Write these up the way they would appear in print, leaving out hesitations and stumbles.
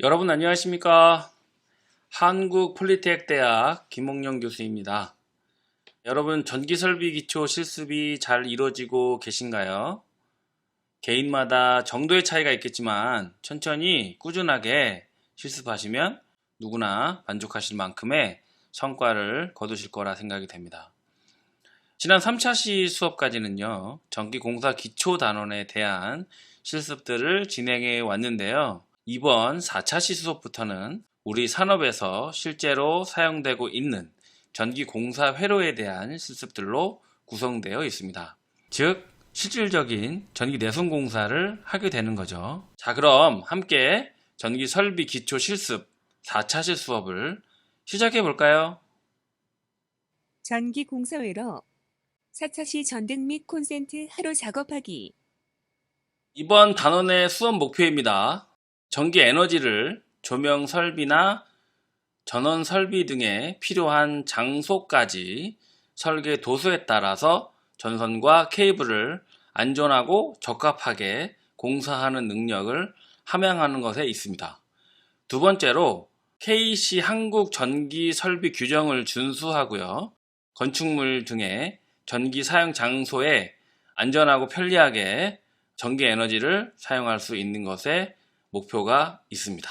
여러분 안녕하십니까? 한국폴리텍대학 김홍영 교수입니다. 여러분 전기설비 기초 실습이 잘 이루어지고 계신가요? 개인마다 정도의 차이가 있겠지만 천천히 꾸준하게 실습하시면 누구나 만족하실 만큼의 성과를 거두실 거라 생각이 됩니다. 지난 3차시 수업까지는요, 전기공사 기초단원에 대한 실습들을 진행해 왔는데요. 이번 4차시 수업부터는 우리 산업에서 실제로 사용되고 있는 전기공사 회로에 대한 실습들로 구성되어 있습니다. 즉, 실질적인 전기 내선 공사를 하게 되는 거죠. 자, 그럼 함께 전기 설비 기초 실습 4차시 수업을 시작해 볼까요? 전기 공사회로 4차시 전등 및 콘센트 하로 작업하기. 이번 단원의 수업 목표입니다. 전기 에너지를 조명 설비나 전원 설비 등에 필요한 장소까지 설계 도서에 따라서 전선과 케이블을 안전하고 적합하게 공사하는 능력을 함양하는 것에 있습니다. 두 번째로 KC 한국 전기 설비 규정을 준수하고요. 건축물 등의 전기 사용 장소에 안전하고 편리하게 전기 에너지를 사용할 수 있는 것에 목표가 있습니다.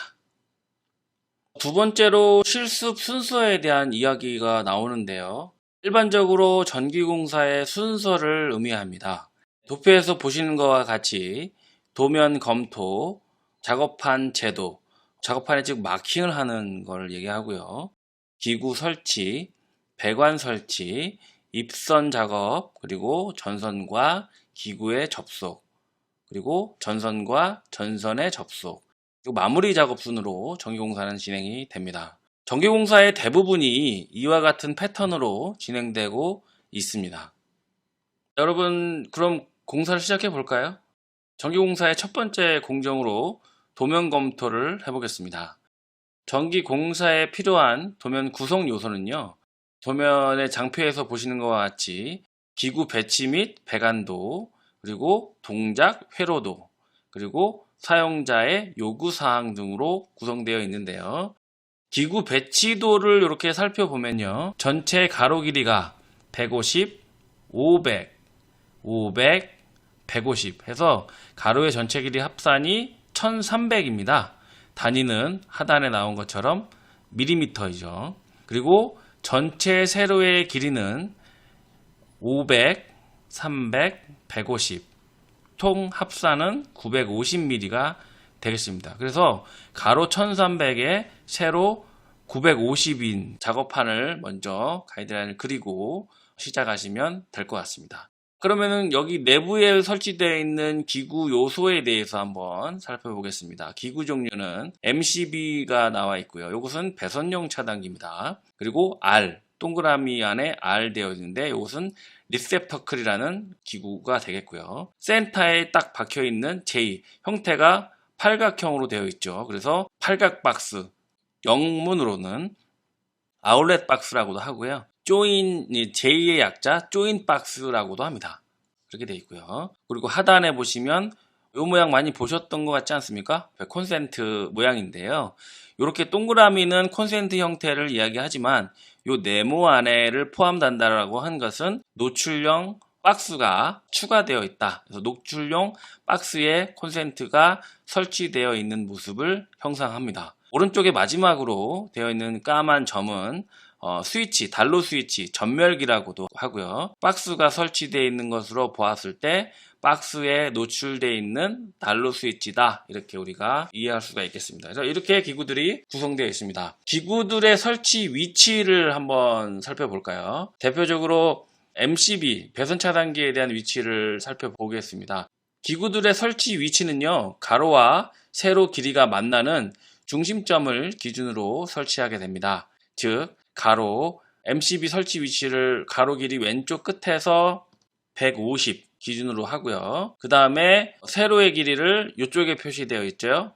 두 번째로 실습 순서에 대한 이야기가 나오는데요. 일반적으로 전기공사의 순서를 의미합니다. 도표에서 보시는 것과 같이 도면 검토, 작업판 제도, 작업판에 즉 마킹을 하는 걸 얘기하고요. 기구 설치, 배관 설치, 입선 작업, 그리고 전선과 기구의 접속, 그리고 전선과 전선의 접속, 그리고 마무리 작업 순으로 전기공사는 진행이 됩니다. 전기공사의 대부분이 이와 같은 패턴으로 진행되고 있습니다. 여러분, 그럼 공사를 시작해 볼까요? 전기공사의 첫 번째 공정으로 도면 검토를 해보겠습니다. 전기공사에 필요한 도면 구성 요소는요, 도면의 장표에서 보시는 것과 같이 기구 배치 및 배관도, 그리고 동작 회로도, 그리고 사용자의 요구사항 등으로 구성되어 있는데요. 기구 배치도를 이렇게 살펴보면요, 전체 가로 길이가 150, 500, 500, 150 해서 가로의 전체 길이 합산이 1300입니다. 단위는 하단에 나온 것처럼 밀리미터이죠. 그리고 전체 세로의 길이는 500, 300, 150, 총 합산은 950mm가 되겠습니다. 그래서 가로 1300에 세로 950인 작업판을 먼저 가이드라인을 그리고 시작하시면 될 것 같습니다. 그러면은 여기 내부에 설치되어 있는 기구 요소에 대해서 한번 살펴보겠습니다. 기구 종류는 MCB가 나와 있고요. 이것은 배선용 차단기입니다. 그리고 R, 동그라미 안에 R 되어 있는데 이것은 리셉터클이라는 기구가 되겠고요. 센터에 딱 박혀 있는 J, 형태가 팔각형으로 되어 있죠. 그래서 팔각 박스, 영문으로는 아울렛 박스라고도 하고요. J의 약자 조인 박스라고도 합니다. 그렇게 되어 있고요. 그리고 하단에 보시면 이 모양 많이 보셨던 것 같지 않습니까? 콘센트 모양인데요. 이렇게 동그라미는 콘센트 형태를 이야기하지만 이 네모 안에를 포함한다라고 한 것은 노출형 박스가 추가되어 있다. 그래서 노출용 박스에 콘센트가 설치되어 있는 모습을 형상합니다. 오른쪽에 마지막으로 되어 있는 까만 점은 스위치, 단로 스위치, 전멸기라고도 하고요. 박스가 설치되어 있는 것으로 보았을 때 박스에 노출되어 있는 난로 스위치다, 이렇게 우리가 이해할 수가 있겠습니다. 그래서 이렇게 기구들이 구성되어 있습니다. 기구들의 설치 위치를 한번 살펴볼까요? 대표적으로 MCB, 배선 차단기에 대한 위치를 살펴보겠습니다. 기구들의 설치 위치는요, 가로와 세로 길이가 만나는 중심점을 기준으로 설치하게 됩니다. 즉, 가로 MCB 설치 위치를 가로 길이 왼쪽 끝에서 150 기준으로 하고요. 그 다음에 세로의 길이를 이쪽에 표시되어 있죠.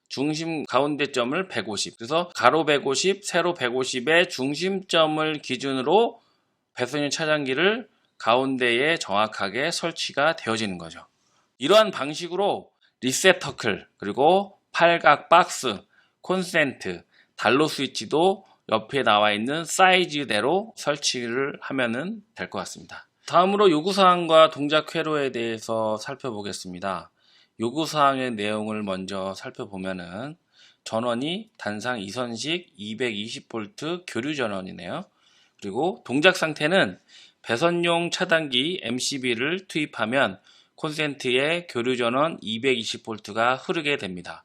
중심 가운데점을 150. 그래서 가로 150, 세로 150의 중심점을 기준으로 배선용 차단기를 가운데에 정확하게 설치가 되어지는 거죠. 이러한 방식으로 리셉터클, 그리고 팔각 박스, 콘센트, 단로 스위치도 옆에 나와 있는 사이즈대로 설치를 하면 될 것 같습니다. 다음으로 요구사항과 동작 회로에 대해서 살펴보겠습니다. 요구사항의 내용을 먼저 살펴보면은 전원이 단상 2선식 220V 교류 전원이네요. 그리고 동작 상태는 배선용 차단기 MCB를 투입하면 콘센트에 교류 전원 220V가 흐르게 됩니다.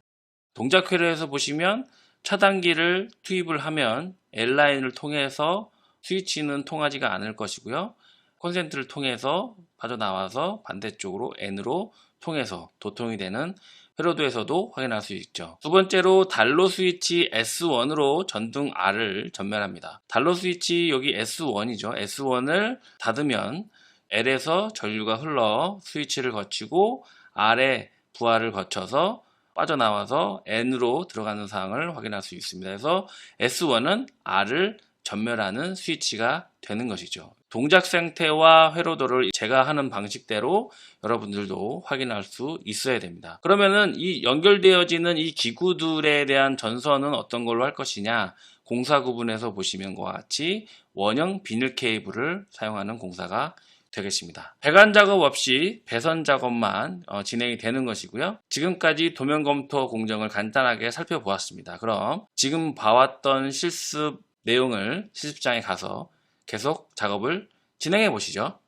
동작 회로에서 보시면 차단기를 투입을 하면 L라인을 통해서 스위치는 통하지가 않을 것이고요. 콘센트를 통해서 빠져나와서 반대쪽으로 N으로 통해서 도통이 되는 회로도에서도 확인할 수 있죠. 두 번째로 단로 스위치 S1으로 전등 R을 전멸합니다. 단로 스위치 여기 S1이죠. S1을 닫으면 L에서 전류가 흘러 스위치를 거치고 R의 부하를 거쳐서 빠져나와서 N으로 들어가는 사항을 확인할 수 있습니다. 그래서 S1은 R을 전멸하는 스위치가 되는 것이죠. 동작 상태와 회로도를 제가 하는 방식대로 여러분들도 확인할 수 있어야 됩니다. 그러면은 이 연결되어지는 이 기구들에 대한 전선은 어떤 걸로 할 것이냐, 공사 구분에서 보시면 과 같이 원형 비닐 케이블을 사용하는 공사가 되겠습니다. 배관 작업 없이 배선 작업만 진행이 되는 것이고요. 지금까지 도면 검토 공정을 간단하게 살펴보았습니다. 그럼 지금 봐왔던 실습 내용을 실습장에 가서 계속 작업을 진행해 보시죠.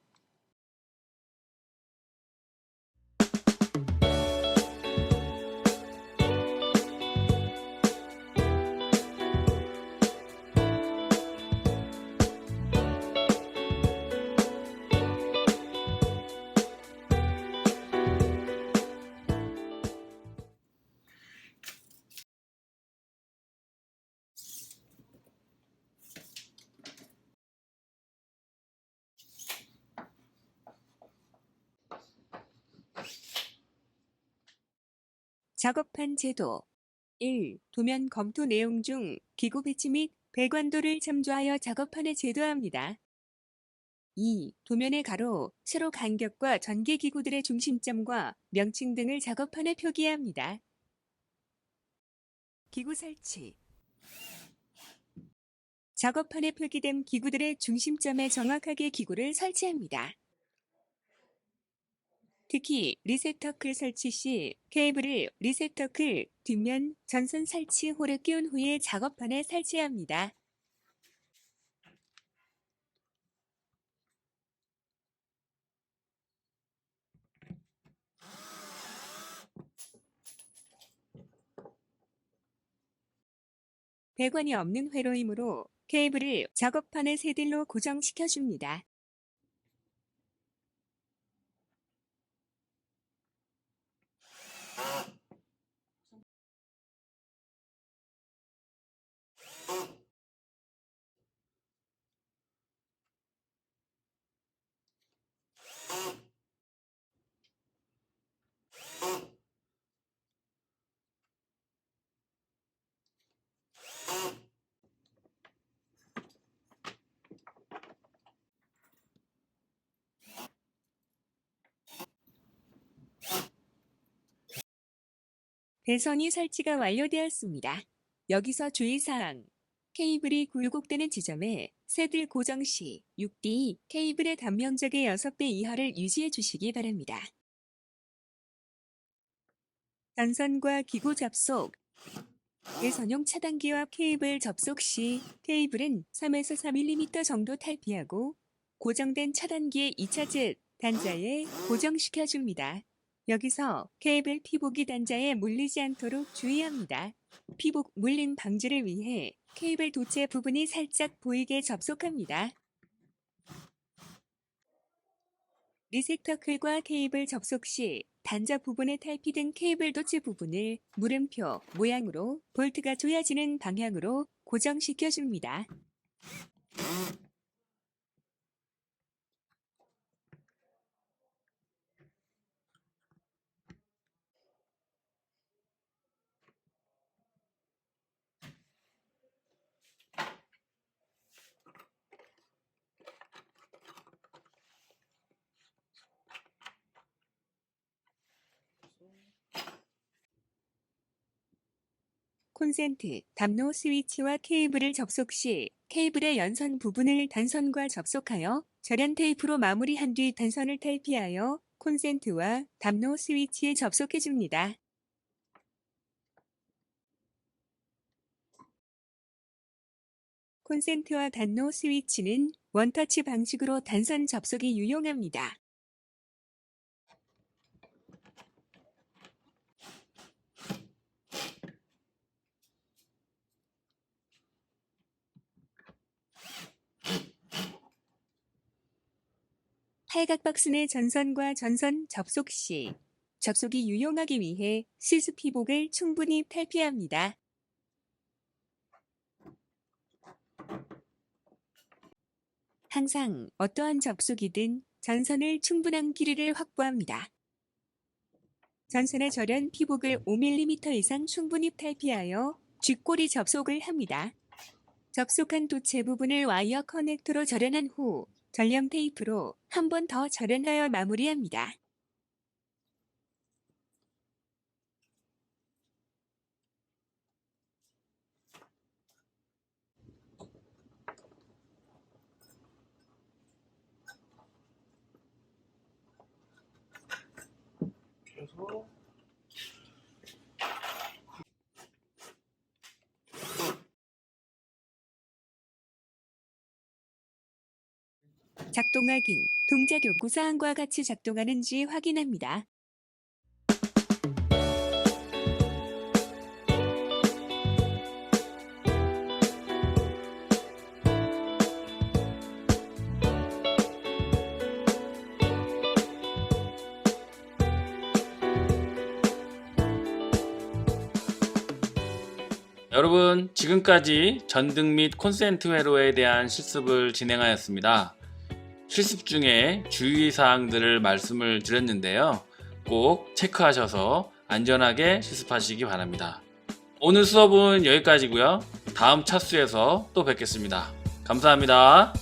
작업한 제도 1. 도면 검토 내용 중 기구 배치 및 배관도를 참조하여 작업판에 제도합니다. 2. 도면의 가로, 세로 간격과 전개 기구들의 중심점과 명칭 등을 작업판에 표기합니다. 기구 설치 작업판에 표기된 기구들의 중심점에 정확하게 기구를 설치합니다. 특히 리셋터클 설치 시 케이블을 리셋터클 뒷면 전선 설치 홀에 끼운 후에 작업판에 설치합니다. 배관이 없는 회로이므로 케이블을 작업판의 세딜로 고정시켜줍니다. 배선이 설치가 완료되었습니다. 여기서 주의사항. 케이블이 굴곡되는 지점에 세딜 고정 시 6D 케이블의 단면적의 6배 이하를 유지해 주시기 바랍니다. 전선과 기구 접속 배선용 차단기와 케이블 접속 시 케이블은 3에서 4mm 정도 탈피하고 고정된 차단기의 2차 젯 단자에 고정시켜줍니다. 여기서 케이블 피복이 단자에 물리지 않도록 주의합니다. 피복 물림 방지를 위해 케이블 도체 부분이 살짝 보이게 접속합니다. 리섹터클과 케이블 접속 시 단자 부분에 탈피된 케이블 도체 부분을 물음표 모양으로 볼트가 조여지는 방향으로 고정시켜줍니다. 콘센트, 담로 스위치와 케이블을 접속 시 케이블의 연선 부분을 단선과 접속하여 절연 테이프로 마무리한 뒤 단선을 탈피하여 콘센트와 담로 스위치에 접속해 줍니다. 콘센트와 단로 스위치는 원터치 방식으로 단선 접속이 유용합니다. 팔각 박스 내 전선과 전선 접속 시 접속이 유용하기 위해 시스 피복을 충분히 탈피합니다. 항상 어떠한 접속이든 전선을 충분한 길이를 확보합니다. 전선의 절연 피복을 5mm 이상 충분히 탈피하여 쥐꼬리 접속을 합니다. 접속한 도체 부분을 와이어 커넥터로 절연한 후 전령 테이프로 한 번 더 절연하여 마무리합니다. 그래서 작동 확인, 동작 요구사항과 같이 작동하는지 확인합니다. 여러분, 지금까지 전등 및 콘센트 회로에 대한 실습을 진행하였습니다. 실습 중에 주의사항들을 말씀을 드렸는데요. 꼭 체크하셔서 안전하게 실습하시기 바랍니다. 오늘 수업은 여기까지고요. 다음 차수에서 또 뵙겠습니다. 감사합니다.